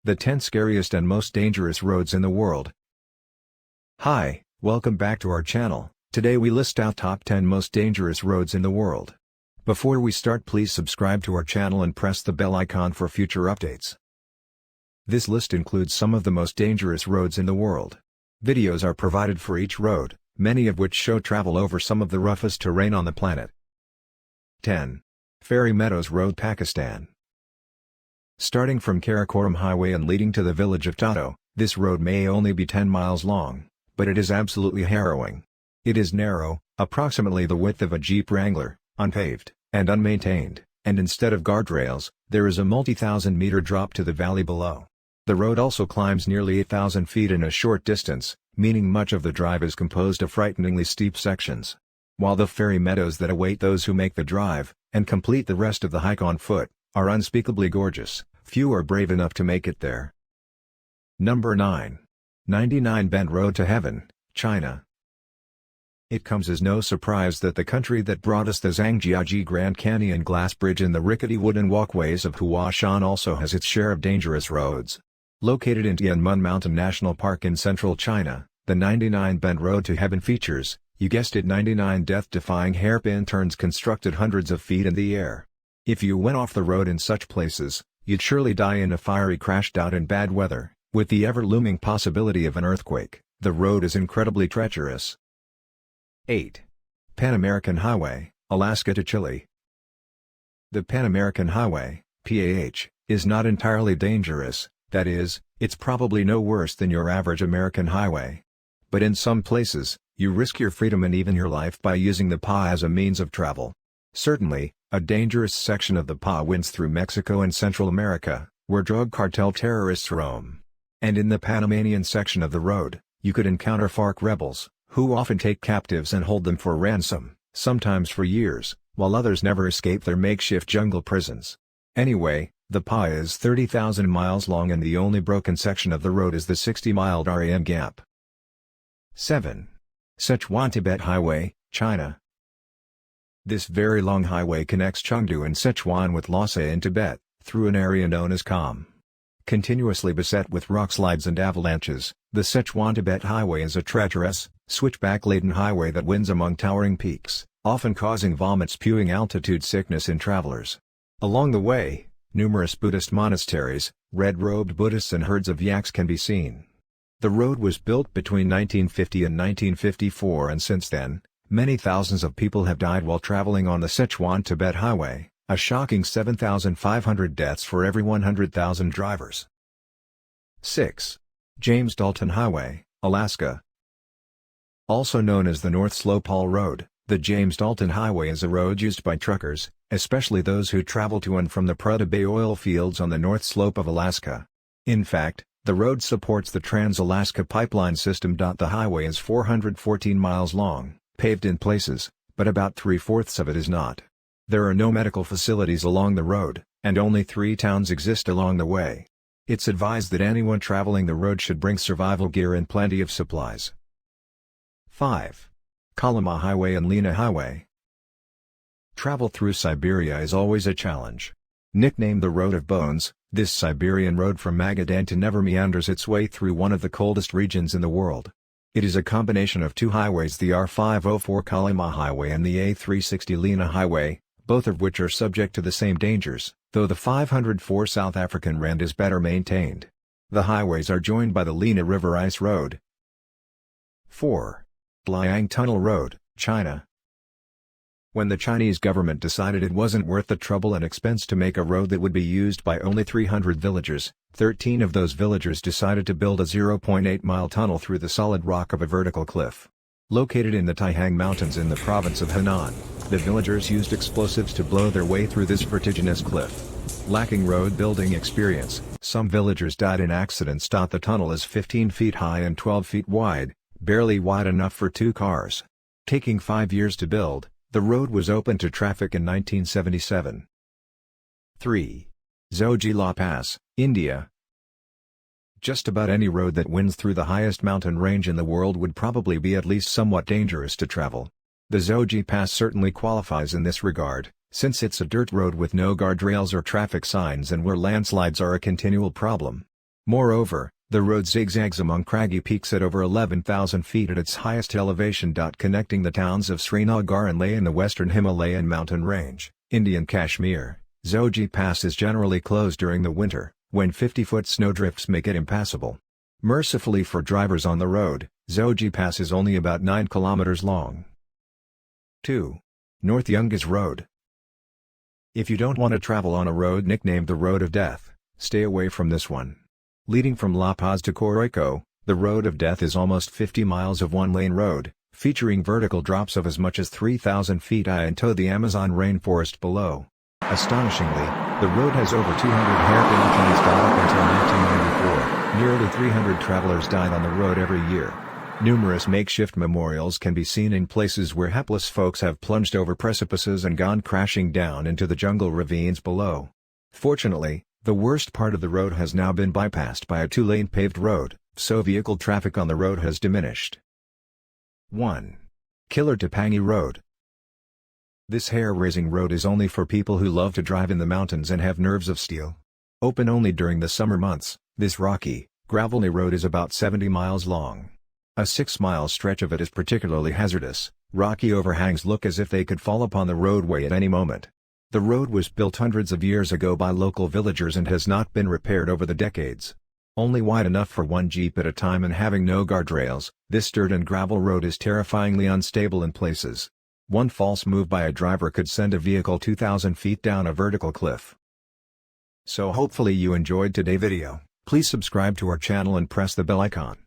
The 10 scariest and most dangerous roads in the world. Hi, welcome back to our channel. Today we list out top 10 most dangerous roads in the world. Before we start, please subscribe to our channel and press the bell icon for future updates. This list includes some of the most dangerous roads in the world. Videos are provided for each road, many of which show travel over some of the roughest terrain on the planet. 10. Fairy Meadows Road, Pakistan. Starting from Karakoram Highway and leading to the village of Toto, this road may only be 10 miles long, but it is absolutely harrowing. It is narrow, approximately the width of a Jeep Wrangler, unpaved, and unmaintained, and instead of guardrails, there is a multi-thousand-meter drop to the valley below. The road also climbs nearly 8,000 feet in a short distance, meaning much of the drive is composed of frighteningly steep sections. While the fairy meadows that await those who make the drive, and complete the rest of the hike on foot, are unspeakably gorgeous, few are brave enough to make it there. Number 9. 99 Bend Road to Heaven, China. It comes as no surprise that the country that brought us the Zhangjiajie Grand Canyon glass bridge and the rickety wooden walkways of Huashan also has its share of dangerous roads. Located in Tianmen Mountain National Park in central China, the 99 Bend Road to Heaven features, you guessed it, 99 death-defying hairpin turns constructed hundreds of feet in the air. If you went off the road in such places, you'd surely die in a fiery crash out in bad weather. With the ever-looming possibility of an earthquake, the road is incredibly treacherous. 8. Pan American Highway, Alaska to Chile. The Pan American Highway, PAH, is not entirely dangerous, that is, it's probably no worse than your average American highway. But in some places, you risk your freedom and even your life by using the PA as a means of travel. Certainly, a dangerous section of the PA winds through Mexico and Central America, where drug cartel terrorists roam. And in the Panamanian section of the road, you could encounter FARC rebels, who often take captives and hold them for ransom, sometimes for years, while others never escape their makeshift jungle prisons. Anyway, the PA is 30,000 miles long and the only broken section of the road is the 60-mile Darien Gap. 7. Sichuan-Tibet Highway, China. This very long highway connects Chengdu in Sichuan with Lhasa in Tibet, through an area known as Kham. Continuously beset with rockslides and avalanches, the Sichuan-Tibet Highway is a treacherous, switchback-laden highway that winds among towering peaks, often causing vomit-spewing altitude sickness in travelers. Along the way, numerous Buddhist monasteries, red-robed Buddhists and herds of yaks can be seen. The road was built between 1950 and 1954 and since then, many thousands of people have died while traveling on the Sichuan-Tibet Highway, a shocking 7,500 deaths for every 100,000 drivers. 6. James Dalton Highway, Alaska. Also known as the North Slope Haul Road, the James Dalton Highway is a road used by truckers, especially those who travel to and from the Prudhoe Bay oil fields on the North Slope of Alaska. In fact, the road supports the Trans-Alaska Pipeline System. The highway is 414 miles long, paved in places, but about 3/4 of it is not. There are no medical facilities along the road, and only 3 towns exist along the way. It's advised that anyone traveling the road should bring survival gear and plenty of supplies. 5. Kolyma Highway and Lena Highway. Travel through Siberia is always a challenge. Nicknamed the Road of Bones, this Siberian road from Magadan to Never meanders its way through one of the coldest regions in the world. It is a combination of 2 highways, the R504 Kolyma Highway and the A360 Lena Highway, both of which are subject to the same dangers, though the 504 South African Rand is better maintained. The highways are joined by the Lena River Ice Road. 4. Guoliang Tunnel Road, China. When the Chinese government decided it wasn't worth the trouble and expense to make a road that would be used by only 300 villagers, 13 of those villagers decided to build a 0.8-mile tunnel through the solid rock of a vertical cliff. Located in the Taihang Mountains in the province of Henan, the villagers used explosives to blow their way through this vertiginous cliff. Lacking road building experience, some villagers died in accidents. The tunnel is 15 feet high and 12 feet wide, barely wide enough for 2 cars. Taking 5 years to build, the road was open to traffic in 1977. 3. Zoji La Pass, India. Just about any road that winds through the highest mountain range in the world would probably be at least somewhat dangerous to travel. The Zoji Pass certainly qualifies in this regard, since it's a dirt road with no guardrails or traffic signs and where landslides are a continual problem. Moreover, the road zigzags among craggy peaks at over 11,000 feet at its highest elevation. Connecting the towns of Srinagar and Leh in the western Himalayan mountain range, Indian Kashmir, Zoji Pass is generally closed during the winter, when 50-foot snowdrifts make it impassable. Mercifully for drivers on the road, Zoji Pass is only about 9 kilometers long. 2. North Yungas Road. If you don't want to travel on a road nicknamed the Road of Death, stay away from this one. Leading from La Paz to Coroico, the Road of Death is almost 50 miles of one-lane road, featuring vertical drops of as much as 3,000 feet high into the Amazon rainforest below. Astonishingly, the road has over 200 hairpin inclines. Up until 1994, nearly 300 travelers died on the road every year. Numerous makeshift memorials can be seen in places where hapless folks have plunged over precipices and gone crashing down into the jungle ravines below. Fortunately, the worst part of the road has now been bypassed by a 2-lane paved road, so vehicle traffic on the road has diminished. 1. Killer Topanga Road. This hair-raising road is only for people who love to drive in the mountains and have nerves of steel. Open only during the summer months, this rocky, gravelly road is about 70 miles long. A 6-mile stretch of it is particularly hazardous. Rocky overhangs look as if they could fall upon the roadway at any moment. The road was built hundreds of years ago by local villagers and has not been repaired over the decades. Only wide enough for one Jeep at a time and having no guardrails, this dirt and gravel road is terrifyingly unstable in places. One false move by a driver could send a vehicle 2,000 feet down a vertical cliff. So hopefully you enjoyed today's video. Please subscribe to our channel and press the bell icon.